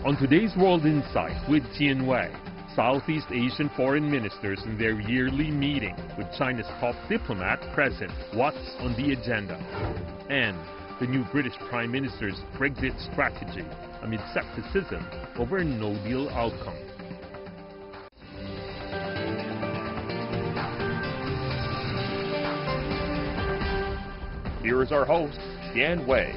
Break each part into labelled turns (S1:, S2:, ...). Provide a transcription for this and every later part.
S1: On today's World Insight with Jian Wei, Southeast Asian foreign ministers in their yearly meeting with China's top diplomat present. What's on the agenda? And the new British Prime Minister's Brexit strategy amid skepticism over a no-deal outcome.
S2: Here is our host, Jian Wei.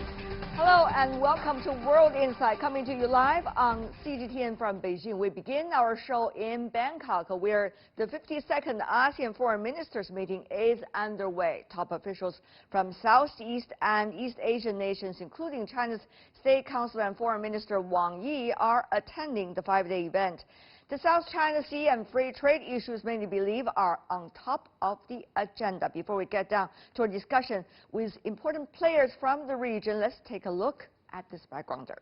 S3: Hello and welcome to World Insight, coming to you live on CGTN from Beijing. We begin our show in Bangkok, where the 52nd ASEAN Foreign Ministers meeting is underway. Top officials from Southeast and East Asian nations, including China's State Council and Foreign Minister Wang Yi, are attending the 5-day event. The South China Sea and free trade issues many believe are on top of the agenda. Before we get down to a discussion with important players from the region, let's take a look at this backgrounder.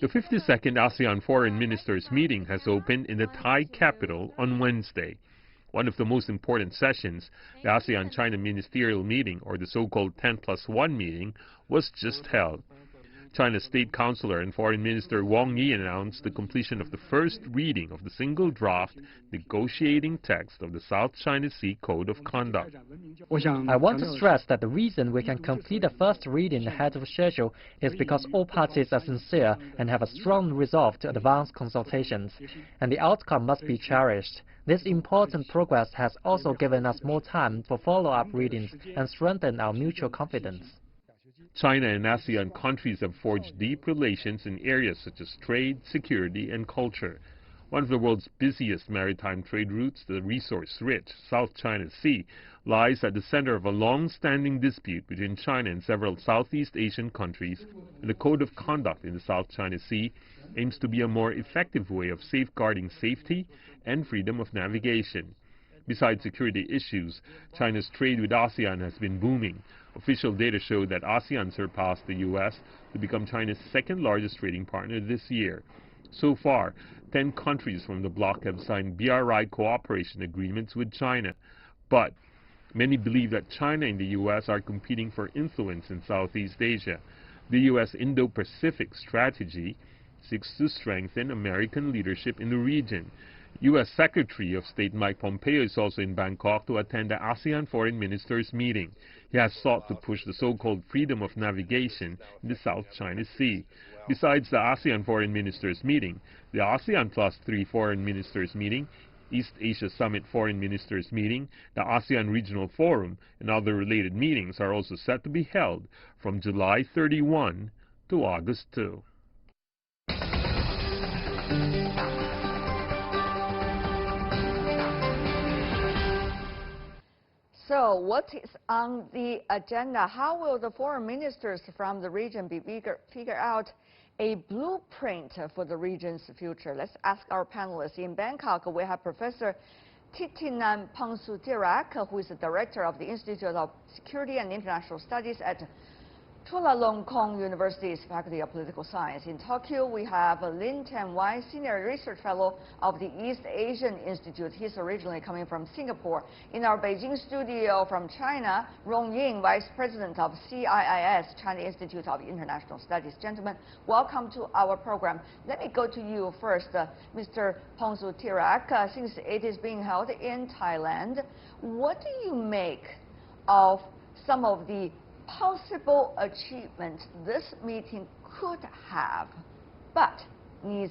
S1: The 52nd ASEAN Foreign Ministers meeting has opened in the Thai capital on Wednesday. One of the most important sessions, the ASEAN-China Ministerial Meeting, or the so-called 10+1 meeting, was just held. China's State Councilor and Foreign Minister Wang Yi announced the completion of the first reading of the single draft negotiating text of the South China Sea Code of Conduct.
S4: I want to stress that the reason we can complete the first reading ahead of schedule is because all parties are sincere and have a strong resolve to advance consultations, and the outcome must be cherished. This important progress has also given us more time for follow-up readings and strengthened our mutual confidence.
S1: China and ASEAN countries have forged deep relations in areas such as trade, security, and culture. One of the world's busiest maritime trade routes, the resource-rich South China Sea, lies at the center of a long-standing dispute between China and several Southeast Asian countries, and the Code of Conduct in the South China Sea aims to be a more effective way of safeguarding safety and freedom of navigation. Besides security issues, China's trade with ASEAN has been booming. Official data show that ASEAN surpassed the U.S. to become China's second-largest trading partner this year. So far, 10 countries from the bloc have signed BRI cooperation agreements with China. But many believe that China and the U.S. are competing for influence in Southeast Asia. The U.S. Indo-Pacific strategy seeks to strengthen American leadership in the region. U.S. Secretary of State Mike Pompeo is also in Bangkok to attend the ASEAN Foreign Ministers meeting. He has sought to push the so-called freedom of navigation in the South China Sea. Besides the ASEAN Foreign Ministers meeting, the ASEAN +3 Foreign Ministers meeting, East Asia Summit Foreign Ministers meeting, the ASEAN Regional Forum, and other related meetings are also set to be held from July 31 to August 2.
S3: So what is on the agenda? How will the foreign ministers from the region figure out a blueprint for the region's future? Let's ask our panelists. In Bangkok, we have Professor Thitinan Pongsudhirak, who is the director of the Institute of Security and International Studies at Chulalongkorn University's Faculty of Political Science. In Tokyo, we have Lin Tian-Wai, Senior Research Fellow of the East Asian Institute. He's originally coming from Singapore. In our Beijing studio from China, Rong Ying, Vice President of CIIS, China Institute of International Studies. Gentlemen, welcome to our program. Let me go to you first, Mr. Pongsudhirak. Since it is being held in Thailand, what do you make of some of the possible achievements this meeting could have, but needs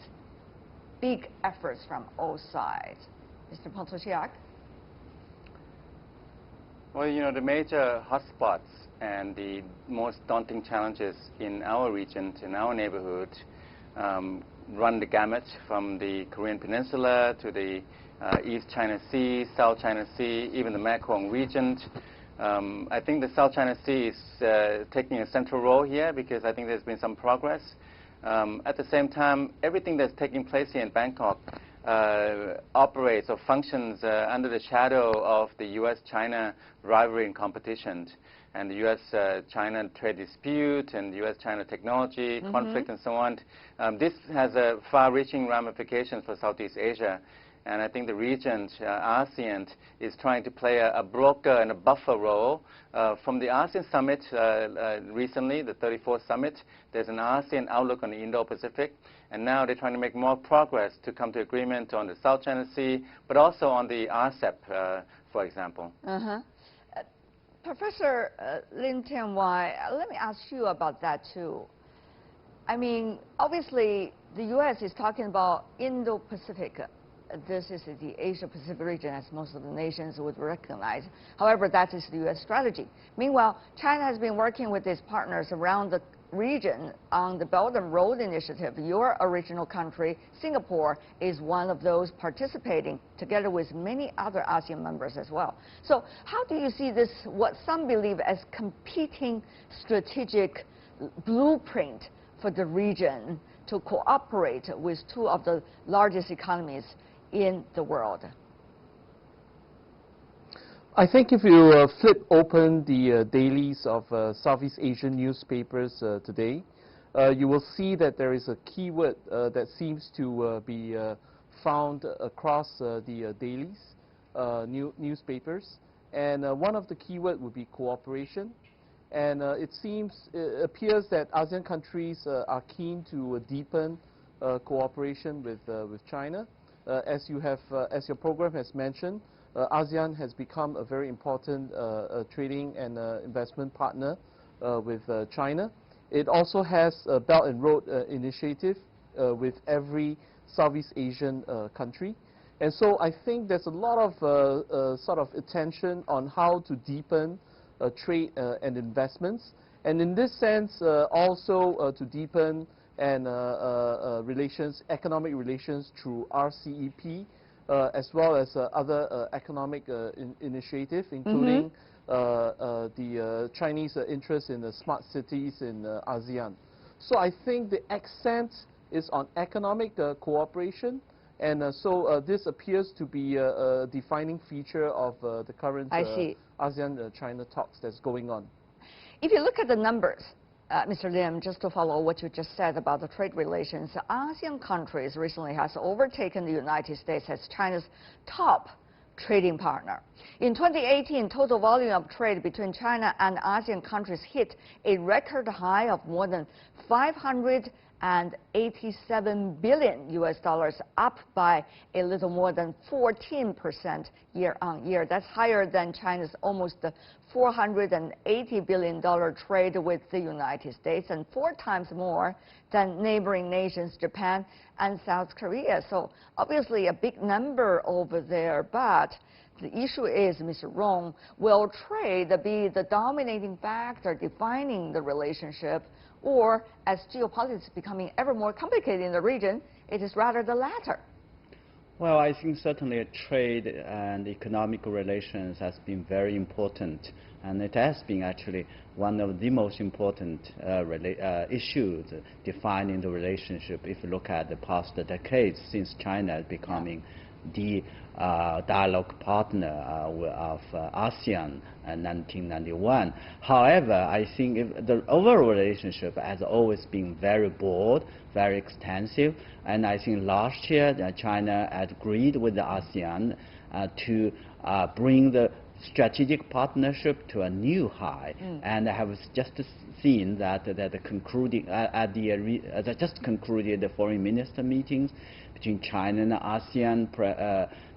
S3: big efforts from all sides? Mr. Pongsudhirak?
S5: Well, you know, the major hotspots and the most daunting challenges in our region, in our neighborhood, run the gamut from the Korean Peninsula to the East China Sea, South China Sea, even the Mekong region. I think the South China Sea is taking a central role here because I think there's been some progress. At the same time, everything that's taking place here in Bangkok operates or functions under the shadow of the U.S.-China rivalry and competition. and the U.S.-China trade dispute and U.S.-China technology conflict and so on. This has far-reaching ramifications for Southeast Asia. And I think the region, ASEAN, is trying to play a broker and a buffer role. From the ASEAN summit recently, the 34th summit, there's an ASEAN outlook on the Indo-Pacific. And now they're trying to make more progress to come to agreement on the South China Sea, but also on the RCEP, for example.
S3: Professor Lin Tian-Wai, let me ask you about that too. I mean, obviously, the U.S. is talking about Indo-Pacific. This is the Asia-Pacific region, as most of the nations would recognize. However, that is the U.S. strategy. Meanwhile, China has been working with its partners around the region on the Belt and Road Initiative. Your original country, Singapore, is one of those participating, together with many other ASEAN members as well. So how do you see this, what some believe as competing strategic blueprint for the region to cooperate with two of the largest economies in the world?
S6: I think if you flip open the dailies of Southeast Asian newspapers today, you will see that there is a keyword that seems to be found across the dailies, newspapers. And one of the keywords would be cooperation. And it appears that ASEAN countries are keen to deepen cooperation with China. As your program has mentioned, ASEAN has become a very important trading and investment partner with China. It also has a Belt and Road Initiative with every Southeast Asian country. And so I think there's a lot of sort of attention on how to deepen trade and investments. And in this sense, also to deepen and economic relations through RCEP, as well as other economic initiatives, including the Chinese interest in the smart cities in ASEAN. So I think the accent is on economic cooperation, and so this appears to be a defining feature of the current ASEAN-China talks that's going on.
S3: If you look at the numbers, Mr. Lim, just to follow what you just said about the trade relations, ASEAN countries recently has overtaken the United States as China's top trading partner. In 2018, total volume of trade between China and ASEAN countries hit a record high of more than $587 billion, up by a little more than 14% year-on-year. That's higher than China's almost $480 billion trade with the United States, and 4 times more than neighboring nations Japan and South Korea. So obviously a big number over there, but the issue is, Mr. Rong, will trade be the dominating factor defining the relationship, or as geopolitics becoming ever more complicated in the region, it is rather the latter?
S7: Well, I think certainly trade and economic relations has been very important, and it has been actually one of the most important issues defining the relationship if you look at the past decades since China is becoming the dialogue partner of ASEAN in 1991. However, I think the overall relationship has always been very broad, very extensive, and I think last year China agreed with the ASEAN to bring the strategic partnership to a new high, and I have just seen that just concluded the foreign minister meetings between China and ASEAN.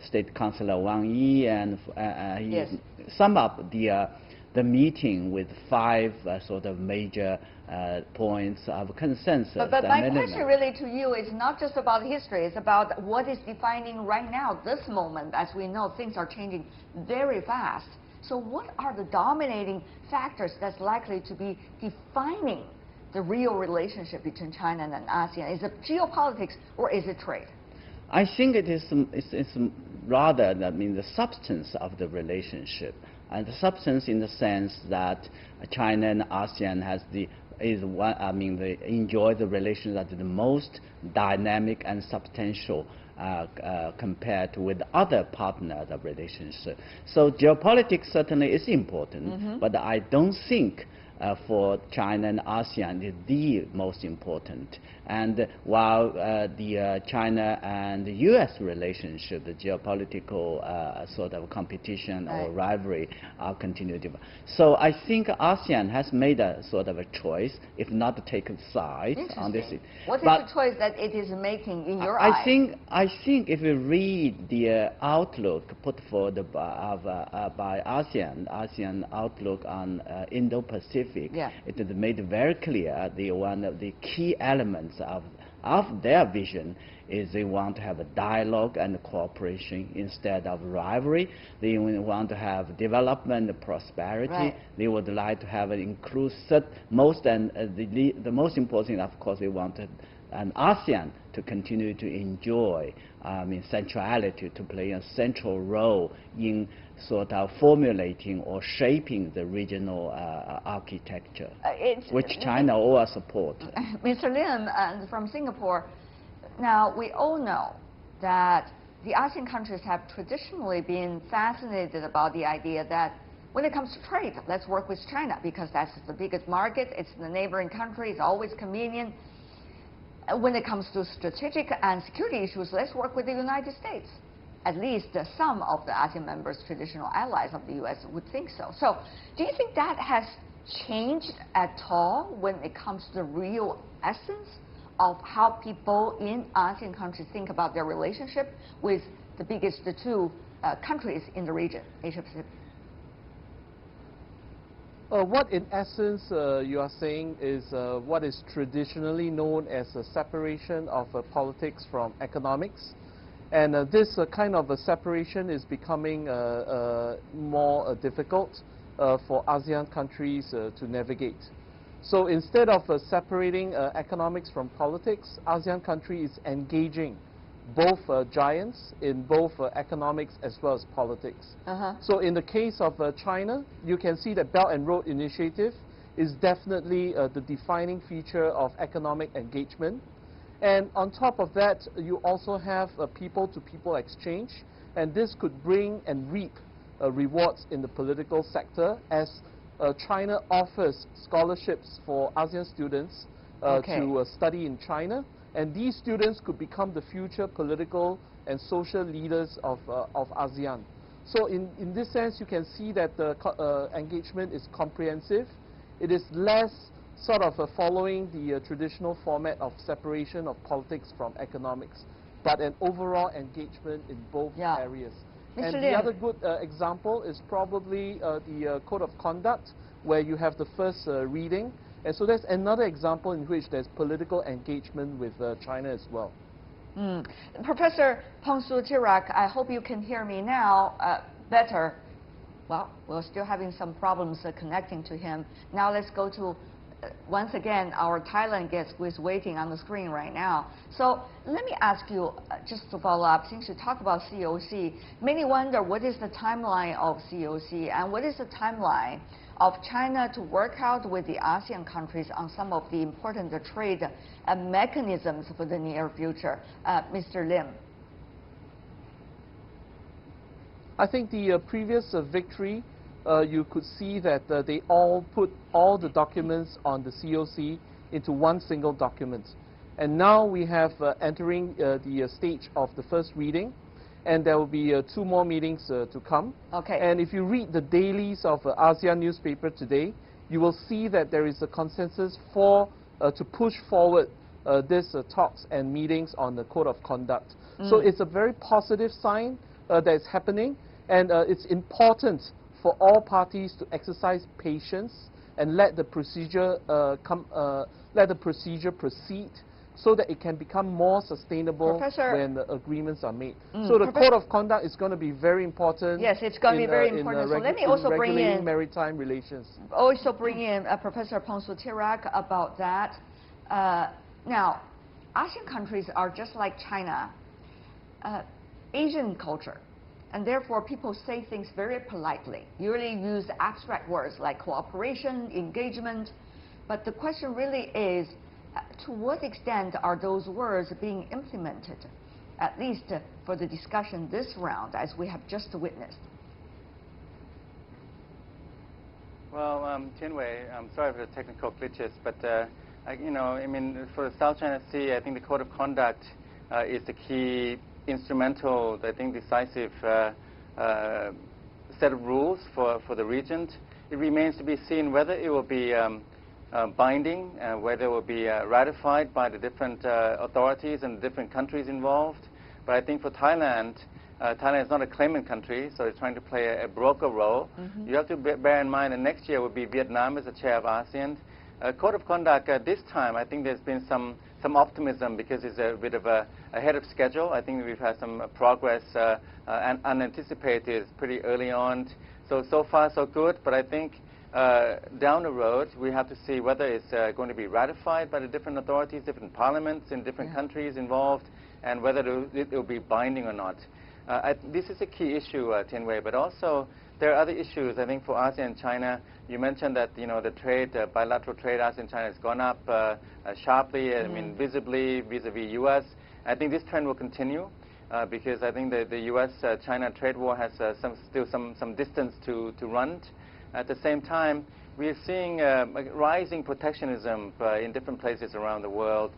S7: State Councilor Wang Yi and he summed up the meeting with 5 sort of major points of consensus.
S3: But my question really to you is not just about history, it's about what is defining right now, this moment. As we know, things are changing very fast. So what are the dominating factors that's likely to be defining the real relationship between China and ASEAN? Is it geopolitics or is it trade?
S7: I think it's rather, the substance of the relationship, and the substance in the sense that China and ASEAN they enjoy the relations that are the most dynamic and substantial compared with other partners of relationship. So geopolitics certainly is important, but I don't think for China and ASEAN is the most important. And while the China and the U.S. relationship, the geopolitical sort of competition or rivalry are continuing. So I think ASEAN has made a sort of a choice, if not to take a side on this.
S3: What is the choice that it is making in your
S7: I think if you read the outlook put forward by ASEAN outlook on Indo-Pacific, it is made very clear one of the key elements of their vision is they want to have a dialogue and cooperation instead of rivalry. They want to have development and prosperity. They would like to have an inclusive, the most important thing, of course, they want an ASEAN to continue to enjoy centrality, to play a central role in sort of formulating or shaping the regional architecture, which China all support.
S3: Mr. Lim from Singapore, now we all know that the ASEAN countries have traditionally been fascinated about the idea that when it comes to trade, let's work with China because that's the biggest market, it's the neighboring country, it's always convenient. When it comes to strategic and security issues, let's work with the United States. At least some of the ASEAN members, traditional allies of the U.S., would think so. So do you think that has changed at all when it comes to the real essence of how people in ASEAN countries think about their relationship with the biggest two countries in the region, Asia-Pacific?
S6: What in essence you are saying is what is traditionally known as a separation of politics from economics. And this kind of a separation is becoming more difficult for ASEAN countries to navigate. So instead of separating economics from politics, ASEAN countries is engaging both giants in both economics as well as politics. So in the case of China, you can see that Belt and Road Initiative is definitely the defining feature of economic engagement. And on top of that, you also have people-to-people exchange, and this could bring and reap rewards in the political sector as China offers scholarships for ASEAN students to study in China, and these students could become the future political and social leaders of ASEAN. So in this sense, you can see that the engagement is comprehensive. It is less sort of following the traditional format of separation of politics from economics, but an overall engagement in both areas. And the other good example is probably the Code of Conduct, where you have the first reading. And so that's another example in which there's political engagement with China as well.
S3: Professor Pongsu Chirac, I hope you can hear me now better. Well, we're still having some problems connecting to him. Now let's go to once again, our Thailand guest who is waiting on the screen right now. So let me ask you, just to follow up, since you talk about COC, many wonder what is the timeline of COC and what is the timeline of China to work out with the ASEAN countries on some of the important trade mechanisms for the near future. Mr. Lim.
S6: I think the previous victory, you could see that they all put all the documents on the COC into one single document. And now we have entering the stage of the first reading, and there will be 2 more meetings to come. And if you read the dailies of ASEAN newspaper today, you will see that there is a consensus to push forward these talks and meetings on the Code of Conduct. So it's a very positive sign that is happening, and it's important for all parties to exercise patience and let the procedure proceed, so that it can become more sustainable when the agreements are made. So the Code of Conduct is going to be very important.
S3: Yes, it's going to be very important. So let me also bring in
S6: maritime relations.
S3: Also bring in Professor Pongsu Chirac about that. Now, ASEAN countries are just like China, Asian culture. And therefore, people say things very politely. You really use abstract words like cooperation, engagement. But the question really is, to what extent are those words being implemented at least for the discussion this round, as we have just witnessed?
S5: Well, Tianwei, I'm sorry for the technical glitches, but I mean, for the South China Sea, I think the code of conduct is the key instrumental, I think, decisive set of rules for the region. It remains to be seen whether it will be binding, whether it will be ratified by the different authorities and different countries involved. But I think for Thailand, Thailand is not a claimant country, so it's trying to play a broker role. You have to bear in mind that next year will be Vietnam as the chair of ASEAN. Code of conduct this time, I think there's been some optimism because it's a bit of ahead of schedule. I think we've had some progress and unanticipated pretty early on. So far so good, but I think down the road we have to see whether it's going to be ratified by the different authorities, different parliaments in different countries involved, and whether it will be binding or not. This is a key issue, Tianwei, but also there are other issues. I think for ASEAN and China, you mentioned that the trade, bilateral trade, ASEAN and China has gone up sharply. I mean, visibly vis-a-vis U.S. I think this trend will continue because I think the U.S.-China trade war has still some distance to run. At the same time, we are seeing rising protectionism in different places around the world.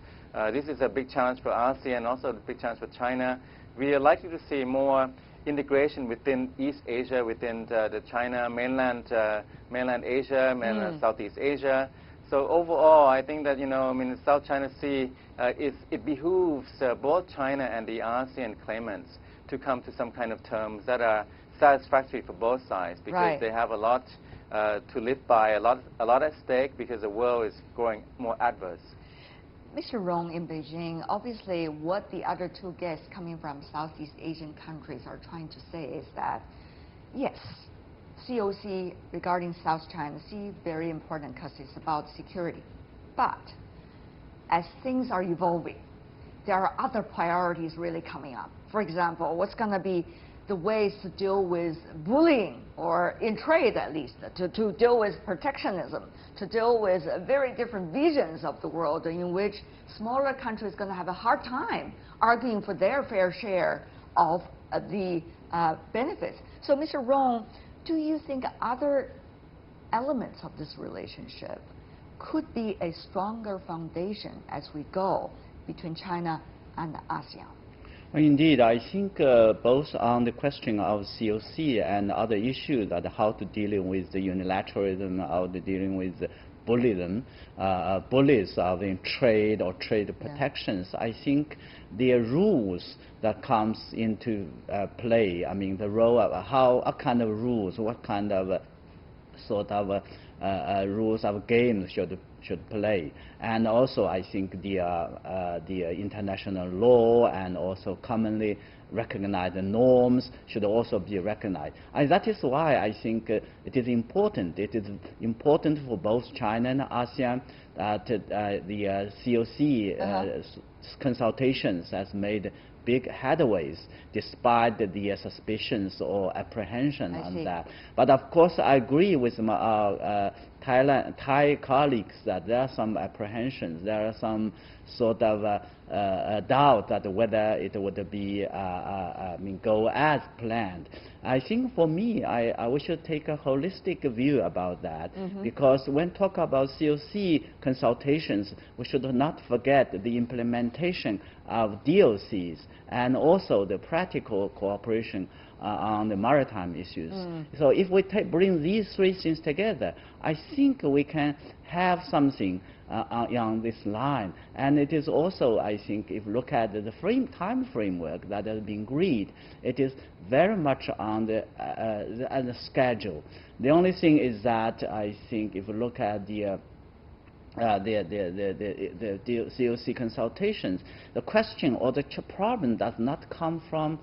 S5: This is a big challenge for ASEAN, also a big challenge for China. We are likely to see more integration within East Asia, within the China, mainland Asia, mainland Southeast Asia. So overall, I think that, the South China Sea, it behooves both China and the ASEAN claimants to come to some kind of terms that are satisfactory for both sides, because they have a lot to live by, a lot at stake, because the world is growing more adverse.
S3: Mr. Rong, in Beijing, obviously what the other two guests coming from Southeast Asian countries are trying to say is that, yes, COC regarding South China Sea, very important because it's about security. But as things are evolving, there are other priorities really coming up. For example, what's going to be the ways to deal with bullying, or in trade at least, to deal with protectionism, to deal with very different visions of the world in which smaller countries are going to have a hard time arguing for their fair share of the benefits. So, Mr. Rong, do you think other elements of this relationship could be a stronger foundation as we go between China and ASEAN?
S7: Indeed, I think both on the question of COC and other issues, that how to deal with the unilateralism, how to dealing with bullying, bullies of in trade or trade protections. I think the rules that comes into play. I mean, the role of what kind of rules, what kind of sort of rules of game should play, and also I think the international law and also commonly recognized norms should also be recognized. And that is why I think it is important. It is important for both China and ASEAN that the COC consultations has made big headways despite the suspicions or apprehension on that. But of course, I agree with my Thai colleagues that there are some apprehensions. There are some sort of doubt that whether it would be go as planned. I think for me, we should take a holistic view about that, because when talk about COC consultations, we should not forget the implementation of DOCs and also the practical cooperation on the maritime issues. So if we bring these three things together, I think we can have something on this line. And it is also, I think, if you look at the time framework that has been agreed, it is very much on the schedule. The only thing is that I think if you look at the COC consultations, the question or the problem does not come from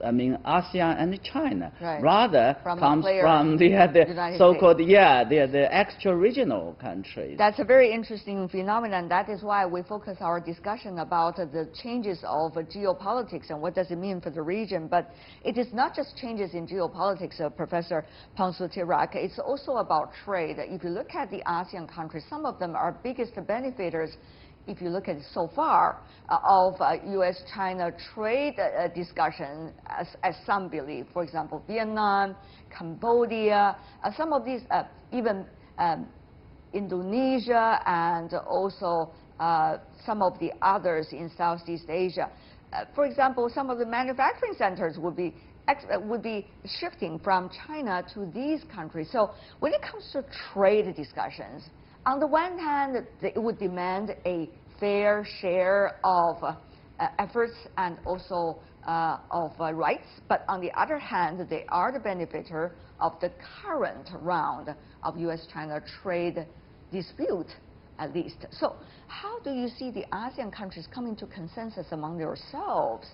S7: ASEAN and China, rather comes from the so-called the extra-regional countries.
S3: That's a very interesting phenomenon. That is why we focus our discussion about the changes of geopolitics and what does it mean for the region. But it is not just changes in geopolitics, Professor Pangsudhirak. It's also about trade. If you look at the ASEAN countries, some of them are biggest benefitors if you look at it so far, of U.S.-China trade discussion, as some believe. For example, Vietnam, Cambodia, some of these, even Indonesia, and also some of the others in Southeast Asia. For example, some of the manufacturing centers would be shifting from China to these countries. So when it comes to trade discussions, on the one hand, it would demand a fair share of efforts and also of rights. But on the other hand, they are the benefactor of the current round of U.S.-China trade dispute, at least. So how do you see the ASEAN countries coming to consensus among themselves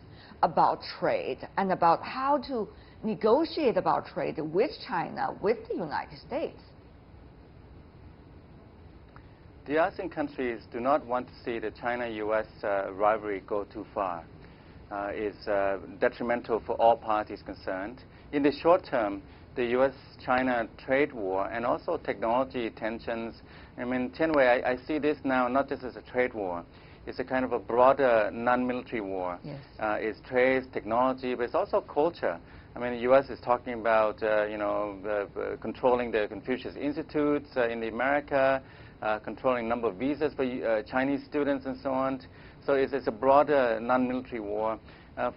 S3: about trade and about how to negotiate about trade with China, with the United States?
S5: The ASEAN countries do not want to see the China-U.S. rivalry go too far. It's detrimental for all parties concerned. In the short term, the U.S.-China trade war and also technology tensions. I mean, Chen Wei, I see this now not just as a trade war. It's a kind of a broader non-military war.
S3: Yes.
S5: It's trade, technology, but it's also culture. I mean, the U.S. is talking about, controlling the Confucius Institutes in America, controlling number of visas for Chinese students and so on. So it's a broader non-military war.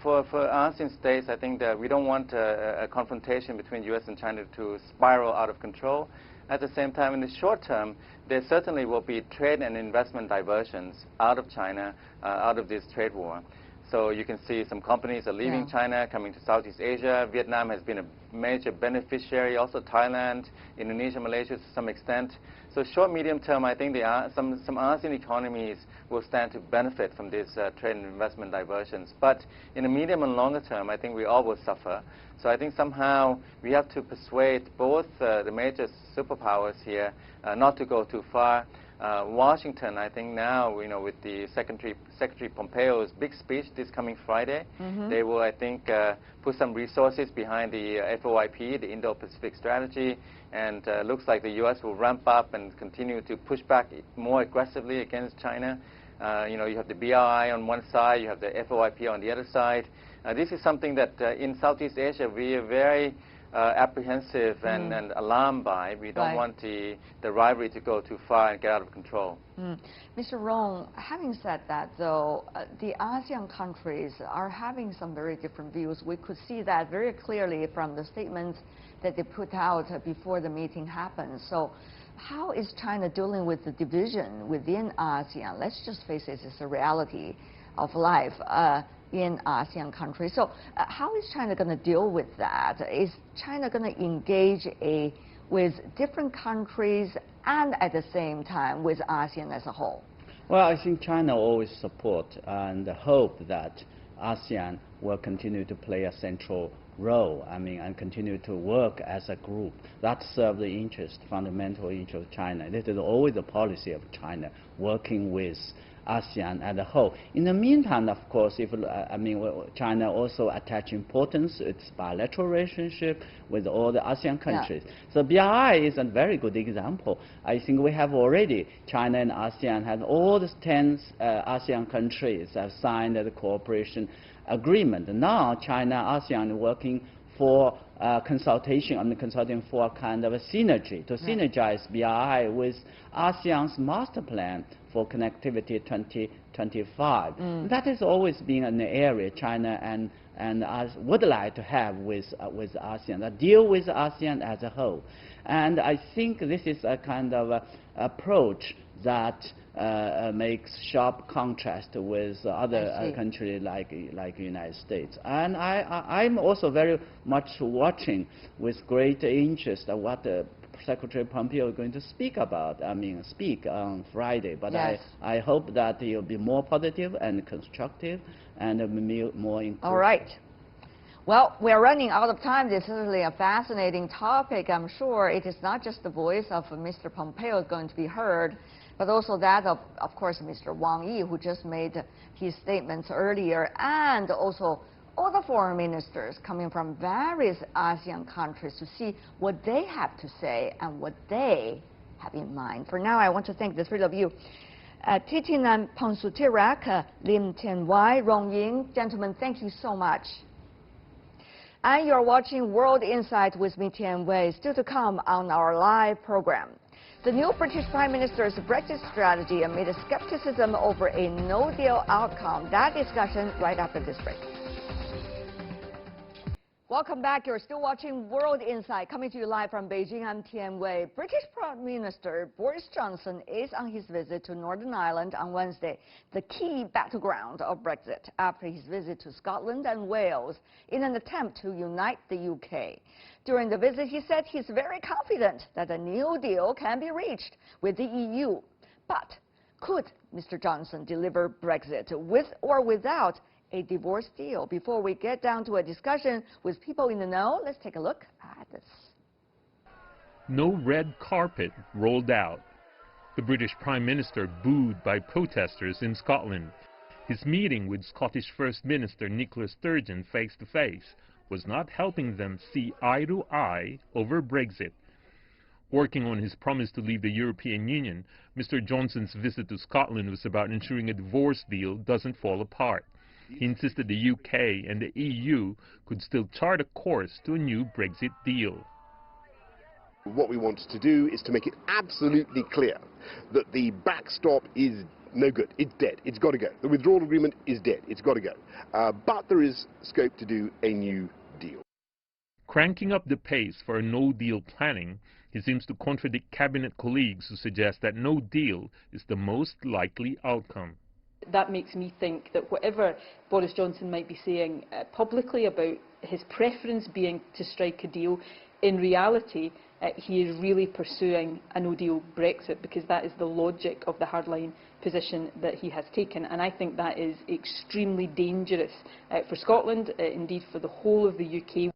S5: For ASEAN states, I think that we don't want a confrontation between U.S. and China to spiral out of control. At the same time, in the short term, there certainly will be trade and investment diversions out of China, out of this trade war. So you can see some companies are leaving China, coming to Southeast Asia. Vietnam has been a major beneficiary, also Thailand, Indonesia, Malaysia to some extent. So short, medium term, I think some ASEAN economies will stand to benefit from these trade and investment diversions. But in the medium and longer term, I think we all will suffer. So I think somehow we have to persuade both the major superpowers here not to go too far. Washington, I think now, with the Secretary Pompeo's big speech this coming Friday, they will, I think, put some resources behind the FOIP, the Indo-Pacific Strategy, and looks like the U.S. will ramp up and continue to push back more aggressively against China. You have the BRI on one side, you have the FOIP on the other side. This is something that in Southeast Asia we are very apprehensive and alarmed by. We don't want the rivalry to go too far and get out of control.
S3: Mr. Rong, having said that, though, the ASEAN countries are having some very different views. We could see that very clearly from the statements that they put out before the meeting happened. So how is China dealing with the division within ASEAN? Let's just face it, it's a reality of life in ASEAN countries. So how is China going to deal with that? Is China going to engage with different countries and at the same time with ASEAN as a whole?
S7: Well, I think China always support and hope that ASEAN will continue to play a central role, and continue to work as a group. That serves the interest, fundamental interest of China. This is always the policy of China, working with ASEAN as a whole. In the meantime, of course, China also attach importance to its bilateral relationship with all the ASEAN countries. So BRI is a very good example. I think we have already, China and ASEAN have all the 10 ASEAN countries have signed the cooperation agreement. Now China ASEAN working for consulting for a kind of a synergy, to synergize BRI with ASEAN's master plan for connectivity 2025. That has always been an area China and us would like to have with ASEAN, deal with ASEAN as a whole. And I think this is a kind of approach that makes sharp contrast with other countries like the United States. And I'm also very much watching with great interest what Secretary Pompeo is going to speak on Friday. But I hope that it will be more positive and constructive and more inclusive.
S3: All right. Well, we're running out of time. This is really a fascinating topic. I'm sure it is not just the voice of Mr. Pompeo going to be heard, but also that of course, Mr. Wang Yi, who just made his statements earlier, and also all the foreign ministers coming from various ASEAN countries to see what they have to say and what they have in mind. For now, I want to thank the three of you. Titinan Ponsutirak, Lim Tian Wai, Rong Ying. Gentlemen, thank you so much. And you're watching World Insight with me, Tian Wei. Still to come on our live program. The new British Prime Minister's Brexit strategy amid skepticism over a no-deal outcome. That discussion right after this break. Welcome back. You're still watching World Insight, coming to you live from Beijing. I'm Tian Wei. British Prime Minister Boris Johnson is on his visit to Northern Ireland on Wednesday, the key battleground of Brexit, after his visit to Scotland and Wales in an attempt to unite the UK. During the visit, he said he's very confident that a new deal can be reached with the EU. But could Mr. Johnson deliver Brexit with or without a divorce deal? Before we get down to a discussion with people in the know, let's take a look at this.
S1: No red carpet rolled out. The British Prime Minister booed by protesters in Scotland. His meeting with Scottish First Minister Nicola Sturgeon face-to-face was not helping them see eye to eye over Brexit. Working on his promise to leave the European Union, Mr. Johnson's visit to Scotland was about ensuring a divorce deal doesn't fall apart. He insisted the UK and the EU could still chart a course to a new Brexit deal.
S8: What we want to do is to make it absolutely clear that the backstop is no good. It's dead. It's got to go. The withdrawal agreement is dead. It's got to go. But there is scope to do a new deal.
S1: Cranking up the pace for a no-deal planning, he seems to contradict cabinet colleagues who suggest that no deal is the most likely outcome.
S9: That makes me think that whatever Boris Johnson might be saying publicly about his preference being to strike a deal, in reality he is really pursuing a no-deal Brexit, because that is the logic of the hardline position that he has taken. And I think that is extremely dangerous for Scotland, indeed for the whole of the UK.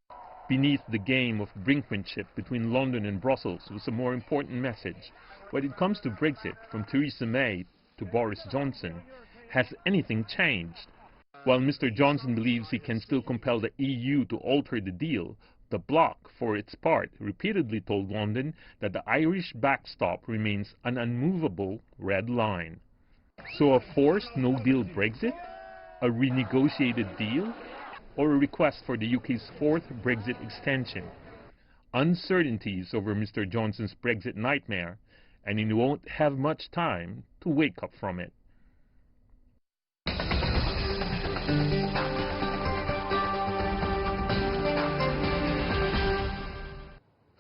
S1: Beneath the game of brinkmanship between London and Brussels was a more important message. When it comes to Brexit, from Theresa May to Boris Johnson, has anything changed? While Mr. Johnson believes he can still compel the EU to alter the deal, the bloc, for its part, repeatedly told London that the Irish backstop remains an unmovable red line. So a forced no-deal Brexit? A renegotiated deal? Or a request for the UK's fourth Brexit extension? Uncertainties over Mr. Johnson's Brexit nightmare, and he won't have much time to wake up from it.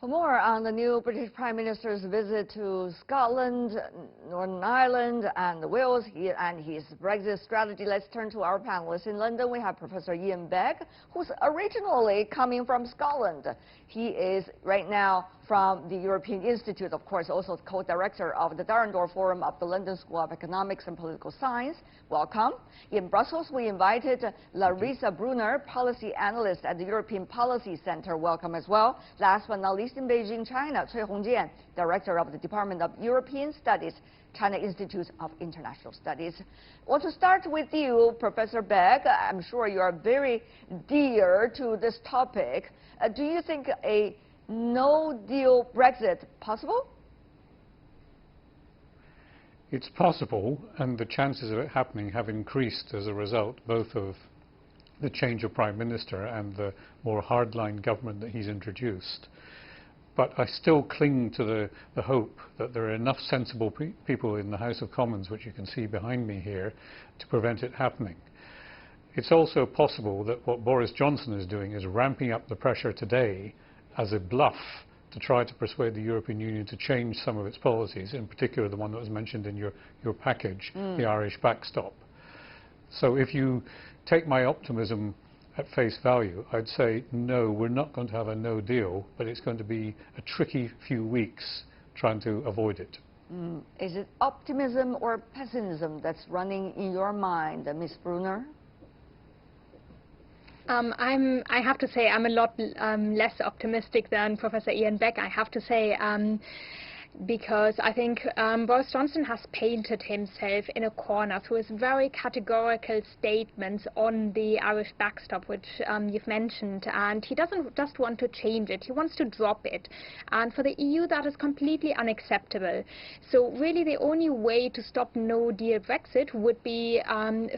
S3: For more on the new British Prime Minister's visit to Scotland, Northern Ireland and Wales and his Brexit strategy, let's turn to our panelists. In London, we have Professor Ian Begg, who's originally coming from Scotland. He is right now from the European Institute, of course, also co-director of the Darendorf Forum of the London School of Economics and Political Science. Welcome. In Brussels, we invited Larissa Brunner, policy analyst at the European Policy Center. Welcome as well. Last but not least, in Beijing, China, Cui Hongjian, director of the Department of European Studies, China Institute of International Studies. I want to start with you, Professor Begg. I'm sure you are very dear to this topic. Do you think a no-deal Brexit possible?
S10: It's possible, and the chances of it happening have increased as a result both of the change of Prime Minister and the more hardline government that he's introduced. But I still cling to the hope that there are enough sensible people in the House of Commons, which you can see behind me here, to prevent it happening. It's also possible that what Boris Johnson is doing is ramping up the pressure today as a bluff to try to persuade the European Union to change some of its policies, in particular the one that was mentioned in your package, the Irish backstop. So if you take my optimism at face value, I'd say no, we're not going to have a no deal, but it's going to be a tricky few weeks trying to avoid it.
S3: Is it optimism or pessimism that's running in your mind, Ms. Brunner?
S11: I have to say I'm a lot less optimistic than Professor Ian Beck. I have to say because I think Boris Johnson has painted himself in a corner through his very categorical statements on the Irish backstop, which you've mentioned, and he doesn't just want to change it, he wants to drop it. And for the EU, that is completely unacceptable. So really the only way to stop no-deal Brexit would be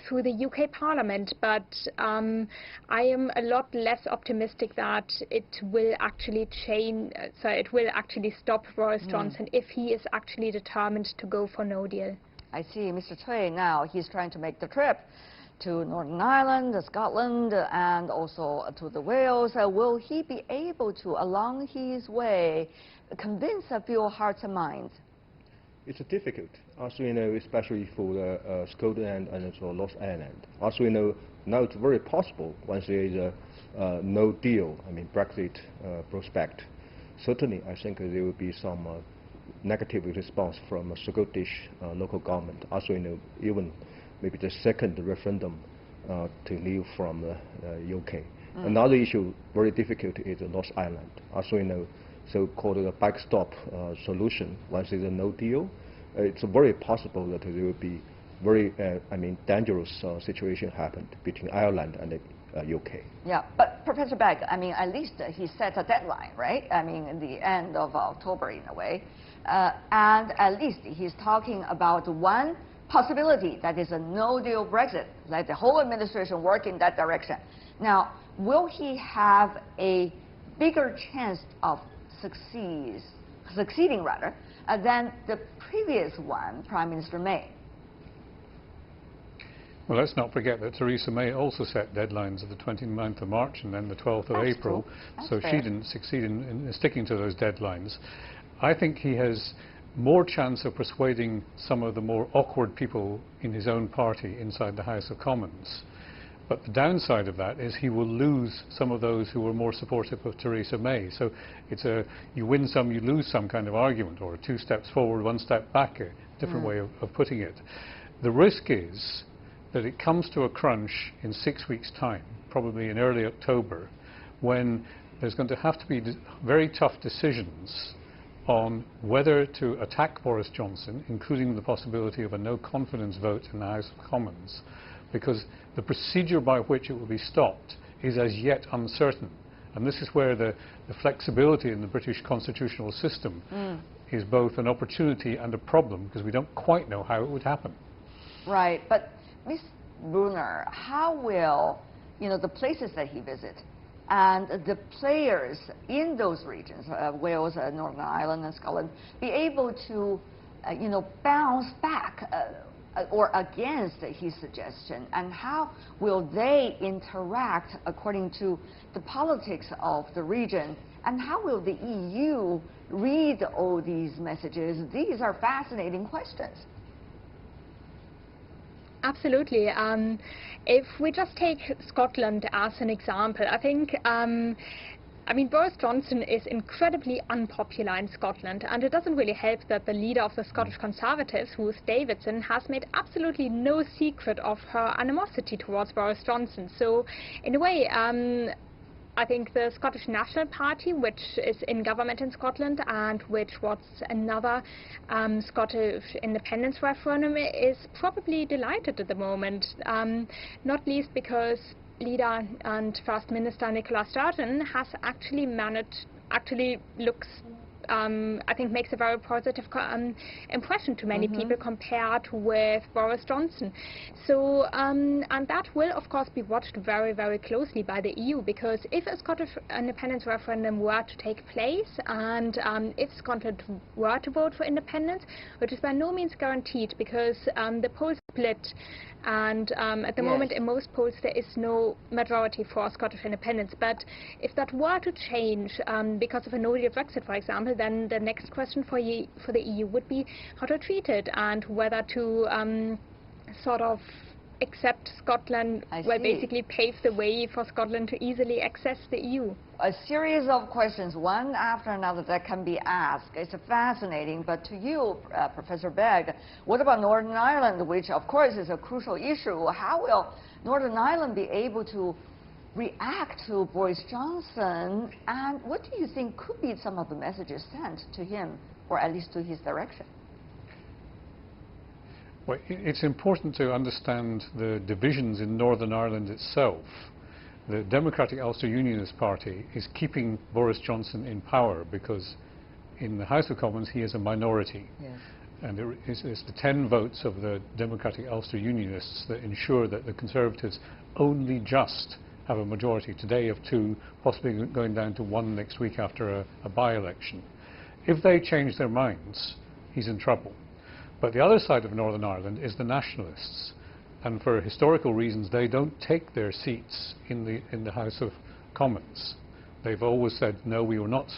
S11: through the UK Parliament, but I am a lot less optimistic that it will actually stop Boris Johnson if he is actually determined to go for no deal.
S3: I see Mr. Cui now, he's trying to make the trip to Northern Ireland, Scotland, and also to the Wales. Will he be able to, along his way, convince a few hearts and minds?
S12: It's difficult, as we know, especially for Scotland and also Northern Ireland. As we know, now it's very possible once there is a no deal, Brexit prospect. Certainly, I think there will be some negative response from Scottish local government. As we know, even maybe the second referendum to leave from the UK. Another issue, very difficult, is Northern Ireland. As we know, so-called backstop solution, once there's a no deal, it's very possible that there will be very, dangerous situation happen between Ireland and the UK.
S3: Yeah, but Professor Begg, at least he set a deadline, right? The end of October in a way. And at least he's talking about one possibility, that is a no-deal Brexit. Let the whole administration work in that direction. Now, will he have a bigger chance of succeeding than the previous one, Prime Minister May?
S10: Well, let's not forget that Theresa May also set deadlines of the 29th of March and then the 12th of April, so she didn't succeed in sticking to those deadlines. I think he has more chance of persuading some of the more awkward people in his own party inside the House of Commons. But the downside of that is he will lose some of those who were more supportive of Theresa May. So it's a you win some, you lose some kind of argument, or 2 steps forward, 1 step back, a different way of putting it. The risk is that it comes to a crunch in 6 weeks' time, probably in early October, when there's going to have to be very tough decisions on whether to attack Boris Johnson, including the possibility of a no-confidence vote in the House of Commons, because the procedure by which it will be stopped is as yet uncertain. And this is where the flexibility in the British constitutional system is both an opportunity and a problem, because we don't quite know how it would happen.
S3: Right, but Ms. Brunner, how will the places that he visits and the players in those regions, Wales, Northern Ireland, and Scotland, be able to, bounce back or against his suggestion? And how will they interact according to the politics of the region? And how will the EU read all these messages? These are fascinating questions.
S11: Absolutely. If we just take Scotland as an example, I think Boris Johnson is incredibly unpopular in Scotland, and it doesn't really help that the leader of the Scottish Conservatives, Ruth Davidson, has made absolutely no secret of her animosity towards Boris Johnson. So, in a way, I think the Scottish National Party, which is in government in Scotland and which was another Scottish independence referendum, is probably delighted at the moment, not least because leader and First Minister Nicola Sturgeon has actually looks I think makes a very positive impression to many people compared with Boris Johnson. So, and that will of course be watched very, very closely by the EU, because if a Scottish independence referendum were to take place and if Scotland were to vote for independence, which is by no means guaranteed because the polls split, and at the moment in most polls there is no majority for Scottish independence. But if that were to change because of a no-deal Brexit, for example, then the next question for the EU would be how to treat it and whether to sort of accept Scotland, well, basically pave the way for Scotland to easily access the EU.
S3: A series of questions, one after another, that can be asked. It's fascinating. But to you, Professor Begg, what about Northern Ireland, which of course is a crucial issue? How will Northern Ireland be able to react to Boris Johnson, and what do you think could be some of the messages sent to him or at least to his direction?
S10: Well, it's important to understand the divisions in Northern Ireland itself. The Democratic Ulster Unionist Party is keeping Boris Johnson in power because in the House of Commons he is a minority. Yes. And it's the 10 votes of the Democratic Ulster Unionists that ensure that the Conservatives only just have a majority today of 2, possibly going down to 1 next week after a by-election. If they change their minds, he's in trouble. But the other side of Northern Ireland is the nationalists. And for historical reasons, they don't take their seats in the House of Commons. They've always said, no, we will not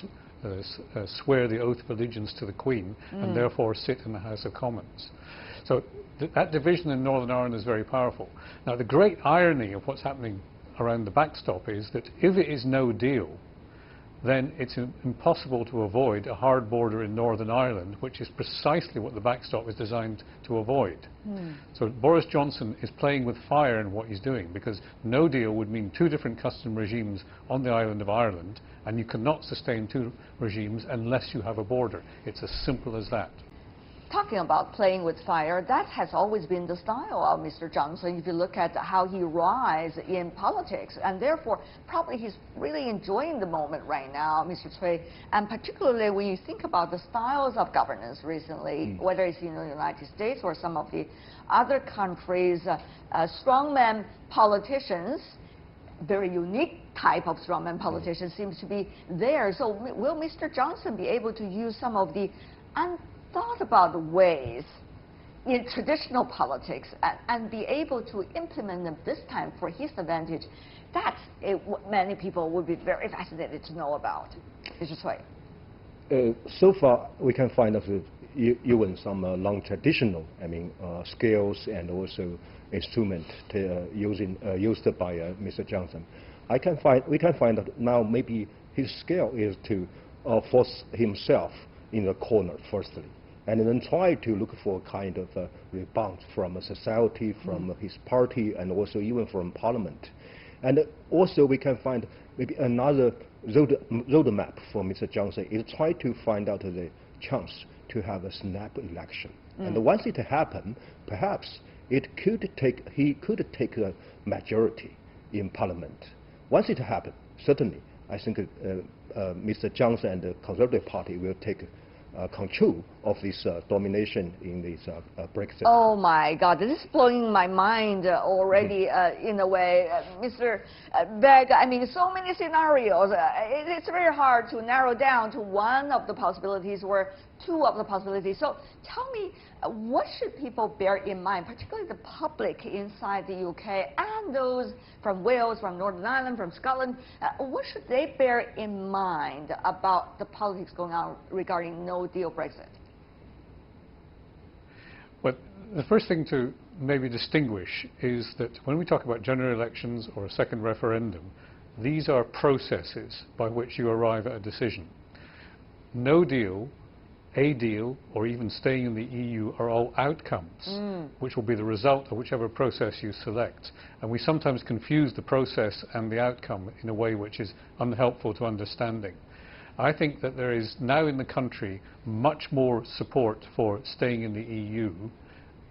S10: swear the oath of allegiance to the Queen and therefore sit in the House of Commons. So that division in Northern Ireland is very powerful. Now, the great irony of what's happening around the backstop is that if it is no deal, then it's impossible to avoid a hard border in Northern Ireland, which is precisely what the backstop is designed to avoid. So Boris Johnson is playing with fire in what he's doing, because no deal would mean 2 different custom regimes on the island of Ireland, and you cannot sustain 2 regimes unless you have a border. It's as simple as that.
S3: Talking about playing with fire, that has always been the style of Mr. Johnson, if you look at how he rises in politics. And therefore, probably he's really enjoying the moment right now, Mr. Cui. And particularly when you think about the styles of governance recently, whether it's in the United States or some of the other countries, strongman politicians, very unique type of strongman politicians seems to be there. So will Mr. Johnson be able to use some of the thought about ways in traditional politics and be able to implement them this time for his advantage? That's what many people would be very fascinated to know about. Mr. Cui.
S12: So far, we can find out even some non-traditional, skills and also instruments used by Mr. Johnson. We can find out now maybe his skill is to force himself in the corner firstly, and then try to look for a kind of response from society, from his party, and also even from Parliament. And also we can find maybe another roadmap for Mr. Johnson is try to find out the chance to have a snap election. And once it happens, perhaps he could take a majority in Parliament. Once it happens, certainly, I think Mr. Johnson and the Conservative Party will take control of this domination in this Brexit.
S3: Oh my God, this is blowing my mind already in a way. Mr. Begg, so many scenarios. It's very hard to narrow down to one of the possibilities or 2 of the possibilities. So tell me, what should people bear in mind, particularly the public inside the UK and those from Wales, from Northern Ireland, from Scotland, what should they bear in mind about the politics going on regarding no-deal Brexit?
S10: Well, the first thing to maybe distinguish is that when we talk about general elections or a second referendum, these are processes by which you arrive at a decision. No deal, a deal, or even staying in the EU are all outcomes, which will be the result of whichever process you select. And we sometimes confuse the process and the outcome in a way which is unhelpful to understanding. I think that there is now in the country much more support for staying in the EU,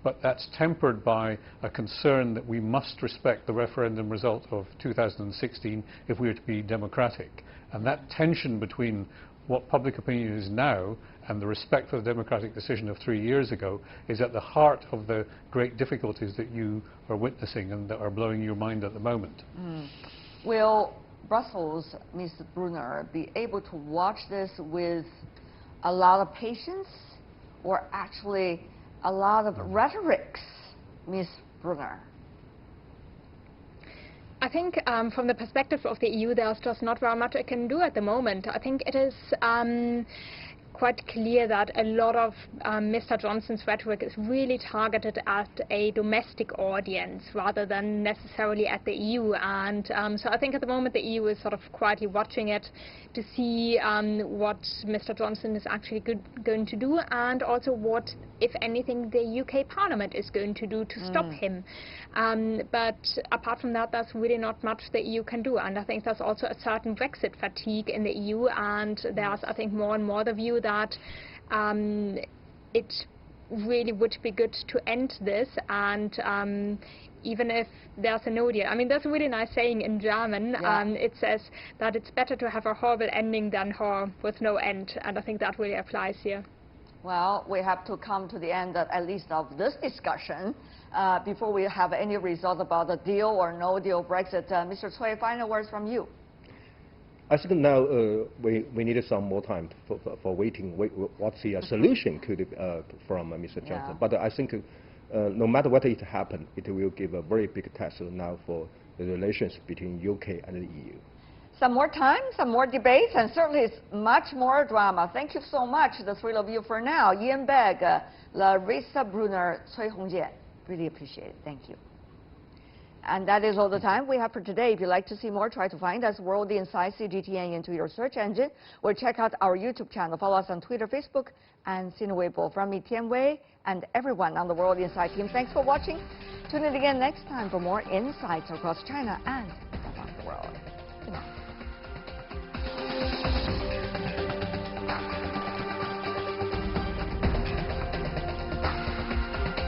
S10: but that's tempered by a concern that we must respect the referendum result of 2016 if we are to be democratic. And that tension between what public opinion is now and the respect for the democratic decision of 3 years ago is at the heart of the great difficulties that you are witnessing and that are blowing your mind at the moment.
S3: Will Brussels, Ms. Brunner, be able to watch this with a lot of patience or actually a lot of rhetorics, Ms. Brunner?
S11: I think from the perspective of the EU, there's just not very much it can do at the moment. I think it is quite clear that a lot of Mr. Johnson's rhetoric is really targeted at a domestic audience rather than necessarily at the EU. And so I think at the moment the EU is sort of quietly watching it to see what Mr. Johnson is actually going to do, and also what, if anything, the UK Parliament is going to do to stop him. But apart from that, there's really not much the EU can do. And I think there's also a certain Brexit fatigue in the EU, and there's, I think, more and more the view that it really would be good to end this, and even if there's a no deal. I mean, there's a really nice saying in German. It says that it's better to have a horrible ending than horror with no end, and I think that really applies here.
S3: Well, we have to come to the end at least of this discussion before we have any result about the deal or no deal Brexit. Mr. Cui, final words from you.
S12: I think now we needed some more time for waiting what the solution could be from Mr. Johnson. But I think no matter what it happens, it will give a very big test now for the relations between UK and the EU.
S3: Some more time, some more debates, and certainly it's much more drama. Thank you so much, the three of you, for now. Ian Begg, Larissa Brunner, Cui Hongjian. Really appreciate it. Thank you. And that is all the time we have for today. If you'd like to see more, try to find us World Inside CGTN into your search engine, or check out our YouTube channel. Follow us on Twitter, Facebook, and Sina Weibo. From me, Tian Wei, and everyone on the World Inside team, thanks for watching. Tune in again next time for more insights across China and around the world. Good night.